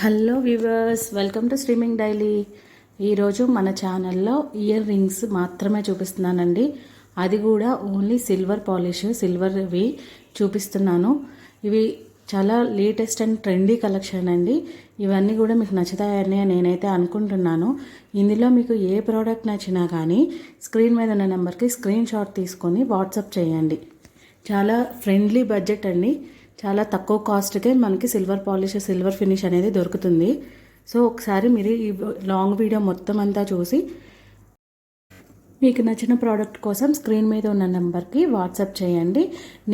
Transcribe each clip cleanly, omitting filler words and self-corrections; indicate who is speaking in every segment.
Speaker 1: Hello viewers, welcome to streaming daily. ఈరోజు మన ఛానల్లో ఇయర్ రింగ్స్ మాత్రమే చూపిస్తున్నానండి. అది కూడా ఓన్లీ సిల్వర్ పాలిష్, సిల్వర్వి చూపిస్తున్నాను. ఇవి చాలా లేటెస్ట్ అండ్ ట్రెండీ కలెక్షన్ అండి. ఇవన్నీ కూడా మీకు నచ్చుతాయని నేనైతే అనుకుంటున్నాను. ఇందులో మీకు ఏ ప్రోడక్ట్ నచ్చినా కానీ స్క్రీన్ మీద ఉన్న నెంబర్కి స్క్రీన్ షాట్ తీసుకొని వాట్సాప్ చేయండి. చాలా ఫ్రెండ్లీ బడ్జెట్ అండి. చాలా తక్కువ కాస్ట్కే మనకి సిల్వర్ పాలిష్, సిల్వర్ ఫినిష్ అనేది దొరుకుతుంది. సో ఒకసారి మీరు ఈ లాంగ్ వీడియో మొత్తం అంతా చూసి మీకు నచ్చిన ప్రోడక్ట్ కోసం స్క్రీన్ మీద ఉన్న నెంబర్కి వాట్సాప్ చేయండి.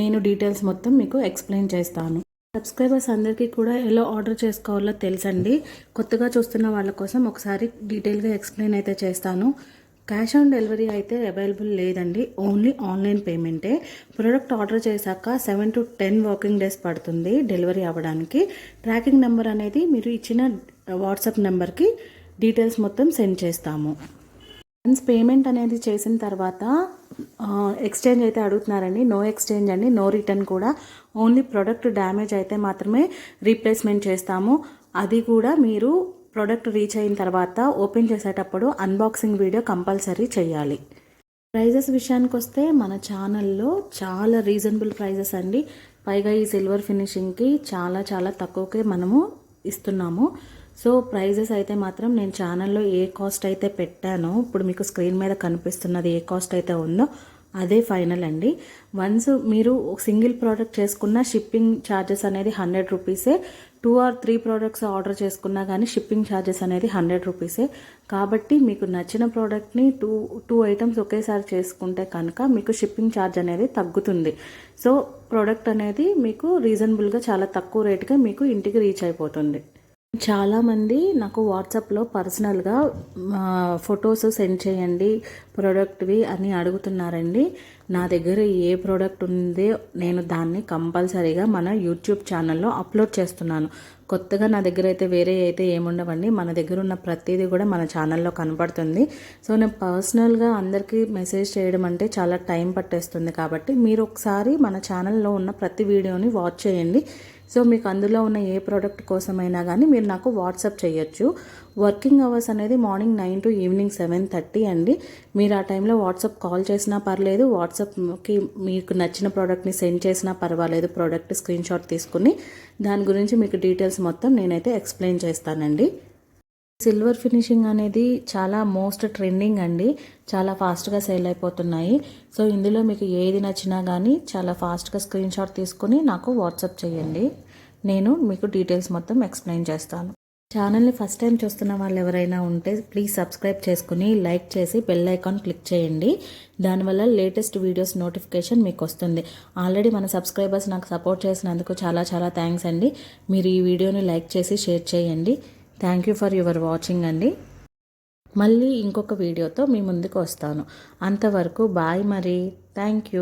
Speaker 1: నేను డీటెయిల్స్ మొత్తం మీకు ఎక్స్ప్లెయిన్ చేస్తాను. సబ్స్క్రైబర్స్ అందరికీ కూడా ఎలా ఆర్డర్ చేసుకోవాలో తెలుసండి. కొత్తగా చూస్తున్న వాళ్ళ కోసం ఒకసారి డీటెయిల్గా ఎక్స్ప్లెయిన్ అయితే చేస్తాను. క్యాష్ ఆన్ డెలివరీ అయితే అవైలబుల్ లేదండి. ఓన్లీ ఆన్లైన్ పేమెంటే. ప్రోడక్ట్ ఆర్డర్ చేశాక 7 to 10 వర్కింగ్ డేస్ పడుతుంది డెలివరీ అవ్వడానికి. ట్రాకింగ్ నెంబర్ అనేది మీరు ఇచ్చిన వాట్సాప్ నెంబర్కి డీటెయిల్స్ మొత్తం సెండ్ చేస్తాము. వన్స్ పేమెంట్ అనేది చేసిన తర్వాత ఎక్స్చేంజ్ అయితే అడుగుతున్నారండి. నో ఎక్స్చేంజ్ అండి, నో రిటర్న్ కూడా. ఓన్లీ ప్రోడక్ట్ డ్యామేజ్ అయితే మాత్రమే రీప్లేస్మెంట్ చేస్తాము. అది కూడా మీరు ప్రోడక్ట్ రీచ్ అయిన తర్వాత ఓపెన్ చేసేటప్పుడు అన్బాక్సింగ్ వీడియో కంపల్సరీ చేయాలి. ప్రైజెస్ విషయానికి వస్తే మన ఛానల్లో చాలా రీజనబుల్ ప్రైజెస్ అండి. పైగా ఈ సిల్వర్ ఫినిషింగ్కి చాలా తక్కువకే మనము ఇస్తున్నాము. సో ప్రైజెస్ అయితే మాత్రం నేను ఛానల్లో ఏ కాస్ట్ అయితే పెట్టానో ఇప్పుడు మీకు స్క్రీన్ మీద కనిపిస్తున్నది ఏ కాస్ట్ అయితే ఉందో అదే ఫైనల్ అండి. వన్స్ మీరు సింగిల్ ప్రోడక్ట్ చేసుకున్న షిప్పింగ్ ఛార్జెస్ అనేది 100 రూపీసే. 2 or 3 ప్రోడక్ట్స్ ఆర్డర్ చేసుకున్నా కానీ షిప్పింగ్ ఛార్జెస్ అనేది 100 రూపీసే. కాబట్టి మీకు నచ్చిన ప్రోడక్ట్ని టూ ఐటమ్స్ ఒకేసారి చేసుకుంటే కనుక మీకు షిప్పింగ్ ఛార్జ్ అనేది తగ్గుతుంది. సో ప్రోడక్ట్ అనేది మీకు రీజనబుల్గా చాలా తక్కువ రేటుగా మీకు ఇంటికి రీచ్ అయిపోతుంది. చాలామంది నాకు వాట్సాప్లో పర్సనల్గా ఫొటోస్ సెండ్ చేయండి ప్రోడక్ట్వి అని అడుగుతున్నారండి. నా దగ్గర ఏ ప్రోడక్ట్ ఉందో నేను దాన్ని కంపల్సరీగా మన యూట్యూబ్ ఛానల్లో అప్లోడ్ చేస్తున్నాను. కొత్తగా నా దగ్గర అయితే వేరే అయితే ఏముండవండి. మన దగ్గర ఉన్న ప్రతిదీ కూడా మన ఛానల్లో కనపడుతుంది. సో నేను పర్సనల్గా అందరికీ మెసేజ్ చేయడం అంటే చాలా టైం పట్టేస్తుంది. కాబట్టి మీరు ఒకసారి మన ఛానల్లో ఉన్న ప్రతి వీడియోని వాచ్ చేయండి. సో మీకు అందులో ఉన్న ఏ ప్రోడక్ట్ కోసమైనా కానీ మీరు నాకు వాట్సాప్ చేయొచ్చు. వర్కింగ్ అవర్స్ అనేది మార్నింగ్ 9 to ఈవినింగ్ 7:30 అండి. మీరు ఆ టైంలో వాట్సాప్ కాల్ చేసినా పర్లేదు, వాట్సాప్కి మీకు నచ్చిన ప్రోడక్ట్ని సెండ్ చేసినా పర్వాలేదు. ప్రోడక్ట్ స్క్రీన్ షాట్ తీసుకుని దాని గురించి మీకు డీటెయిల్స్ మొత్తం నేనైతే ఎక్స్ప్లెయిన్ చేస్తానండి. సిల్వర్ ఫినిషింగ్ అనేది చాలా మోస్ట్ ట్రెండింగ్ అండి. చాలా ఫాస్ట్గా సేల్ అయిపోతున్నాయి. సో ఇందులో మీకు ఏది నచ్చినా కానీ చాలా ఫాస్ట్గా స్క్రీన్ షాట్ తీసుకుని నాకు వాట్సాప్ చేయండి. నేను మీకు డీటెయిల్స్ మొత్తం ఎక్స్ప్లెయిన్ చేస్తాను. ఛానల్ని ఫస్ట్ టైం చూస్తున్న వాళ్ళు ఎవరైనా ఉంటే ప్లీజ్ సబ్స్క్రైబ్ చేసుకుని లైక్ చేసి బెల్ ఐకాన్ క్లిక్ చేయండి. దానివల్ల లేటెస్ట్ వీడియోస్ నోటిఫికేషన్ మీకు వస్తుంది. ఆల్రెడీ మన సబ్స్క్రైబర్స్ నాకు సపోర్ట్ చేసినందుకు చాలా థ్యాంక్స్ అండి. మీరు ఈ వీడియోని లైక్ చేసి షేర్ చేయండి. Thank you for your watching అండి. మళ్ళీ ఇంకొక వీడియోతో మీ ముందుకు వస్తాను. అంతవరకు బాయ్ మరి. Thank you.